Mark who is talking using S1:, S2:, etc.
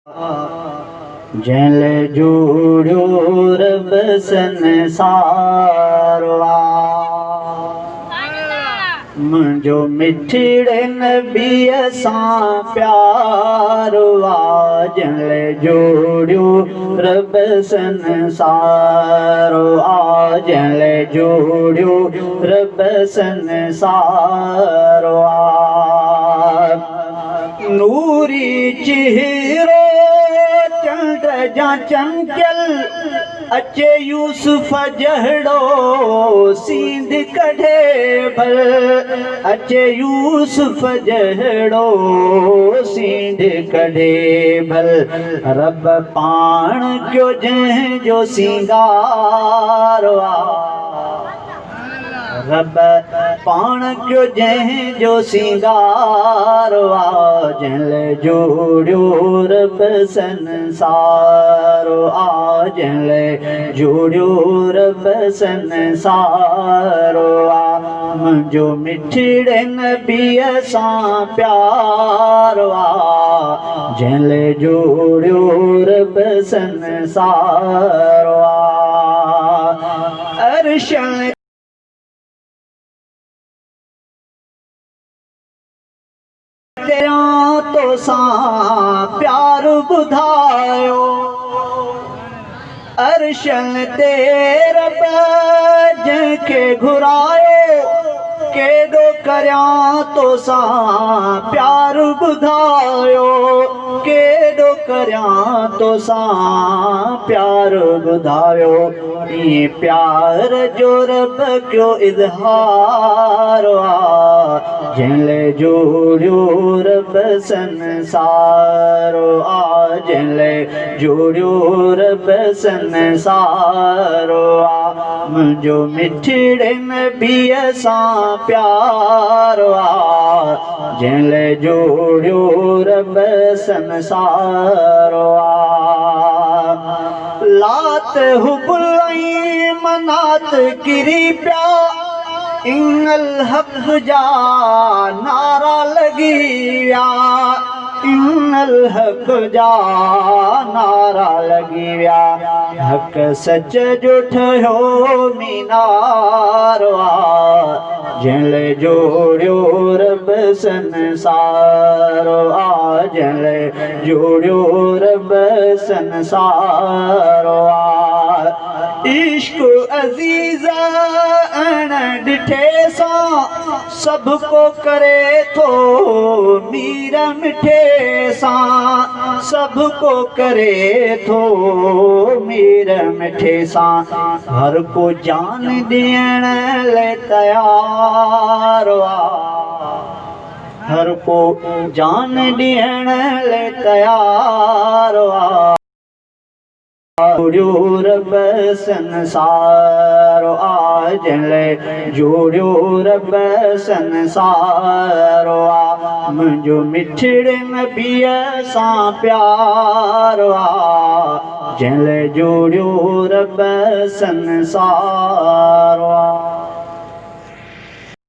S1: जल जोड़ियो रब संसारवा मुंहिंजो मिठड़े नबीअ सां प्यारवा जल जोड़ियो रब संसारवा जल जोड़ियो रब संसारवा नूरी चेहरो चंड जा चंचल अचे यूसुफ जहड़ो सींध कढे भल अचे यूसुफ जहड़ो सींध कढे भल रब पाण क्यों जंहिंजो सिंगारवा रब पाण क्यों जंहिंजो सिंगारवा जल जोड़ियो रब संसारवा जल जोड़ियो रब संसारवा मुंहिंजो मिठड़े नबीअ सां प्यारवा जल जोड़ियो रब संसारवा अर्शन तो सां प्यार ॿुधायो अर्शन ते रब जंहिंखे घुरायो केॾो करियां तो सां प्यार ॿुधायो केॾो करियां तो सां प्यार ॿुधायो ईअं प्यार जो रब कयो इज़हार जल जोड़ियो रब संसारवा जल जोड़ियो रब संसारवा मुंहिंजो मिठड़े नबीअ सां प्यारवा जल जोड़ियो रब संसारवा लात हुबुल मनात किरी पिया इन्नल हक़ जा नारा लगी विया इन्नल हक़ जा नारा लगी विया हक़ सच जो ठहियो मीनारवा जल जोड़ियो रब संसारवा जल जोड़ियो रब संसारवा इश्क अज़ीज़ा अण ॾिठे सां सब को करे थो मीर मिठे सां सब को करे थो मीर मिठे सां हर को जान ॾियण लाइ तयार हर को जान ॾियण लाइ तयार जोड़ियो रब संसारवा जल जोड़ियो रब संसारवा मुंहिंजो मिठड़े नबीअ सां प्यारवा जल जोड़ियो रब संसारवा।